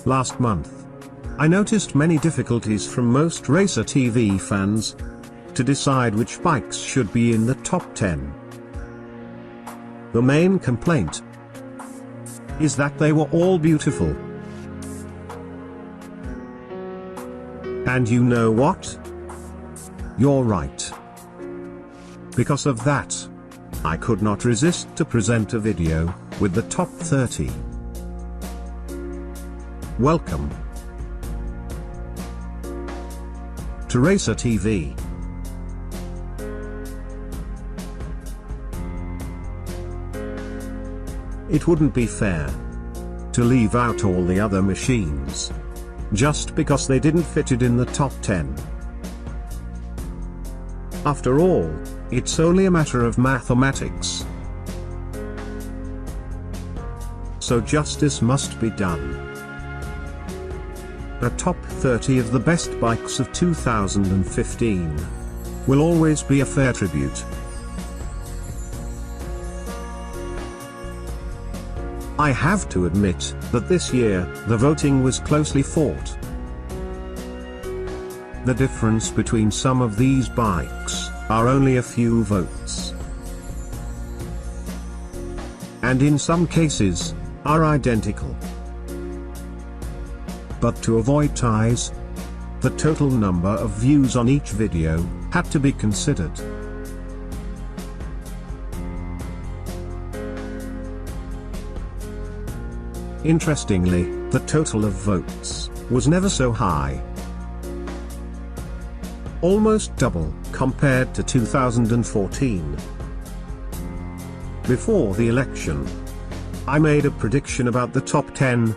Last month, I noticed many difficulties from most Racer TV fans to decide which bikes should be in the top 10. The main complaint is that they were all beautiful. And you know what? You're right. Because of that, I could not resist to present a video with the top 30. Welcome to Racer TV. It wouldn't be fair to leave out all the other machines just because they didn't fit it in the top 10. After all, it's only a matter of mathematics. So justice must be done. A top 30 of the best bikes of 2015 will always be a fair tribute. I have to admit that this year, the voting was closely fought. The difference between some of these bikes are only a few votes. And in some cases, are identical. But to avoid ties, the total number of views on each video had to be considered. Interestingly, the total of votes was never so high. Almost double compared to 2014. Before the election, I made a prediction about the top 10,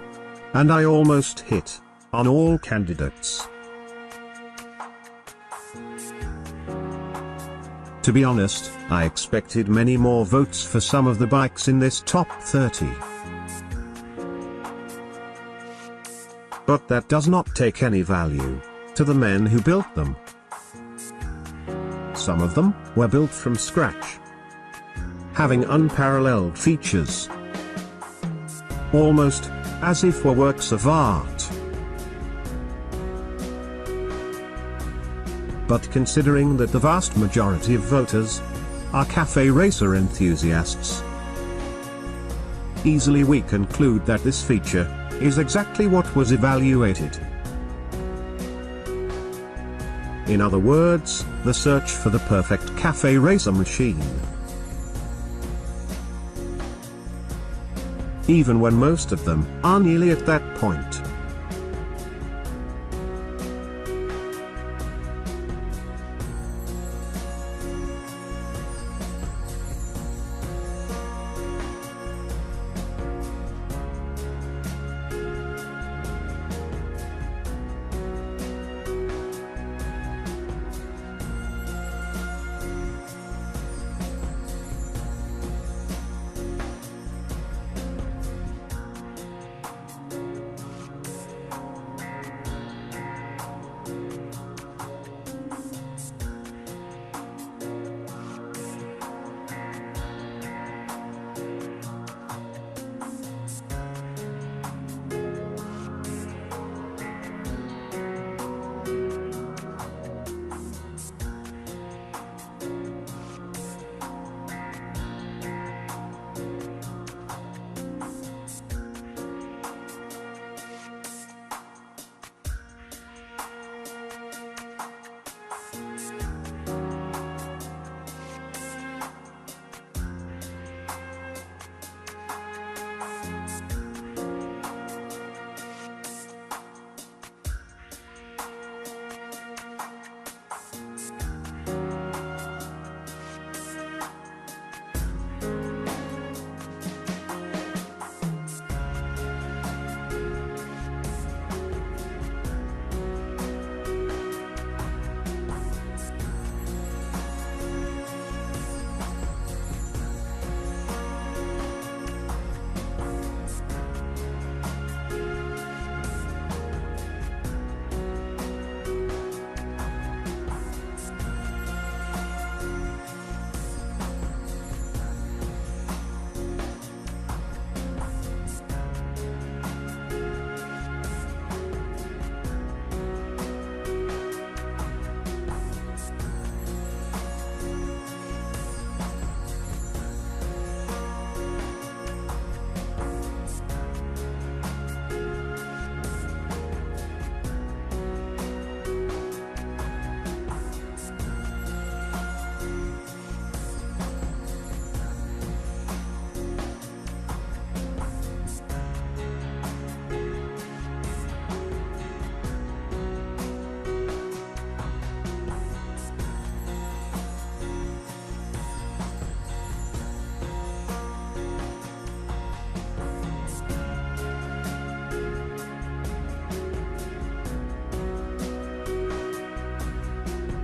and I almost hit on all candidates. To be honest, I expected many more votes for some of the bikes in this top 30. But that does not take any value to the men who built them. Some of them were built from scratch, having unparalleled features, almost as if were works of art. But considering that the vast majority of voters are cafe racer enthusiasts, easily we conclude that this feature is exactly what was evaluated. In other words, the search for the perfect cafe racer machine. Even when most of them are nearly at that point.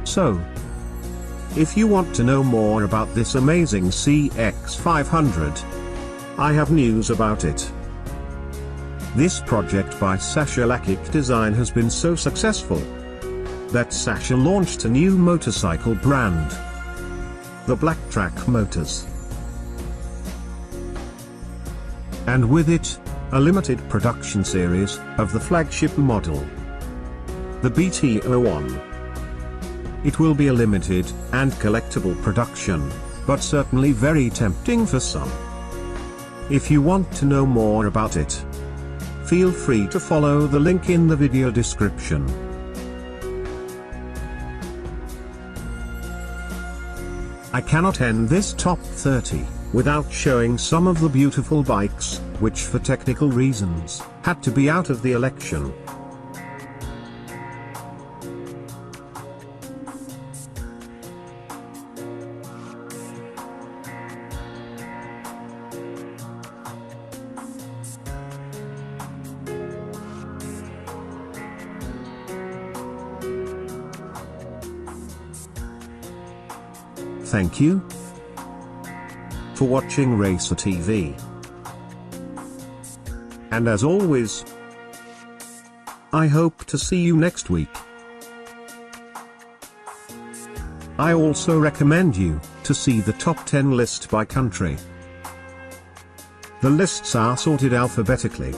So, if you want to know more about this amazing CX500, I have news about it. This project by Sascha Lakic Design has been so successful that Sascha launched a new motorcycle brand, the Blacktrack Motors. And with it, a limited production series of the flagship model, the BT01. It will be a limited and collectible production, but certainly very tempting for some. If you want to know more about it, feel free to follow the link in the video description. I cannot end this top 30 without showing some of the beautiful bikes, which for technical reasons, had to be out of the election. Thank you for watching Racer TV. And as always, I hope to see you next week. I also recommend you to see the top 10 list by country. The lists are sorted alphabetically.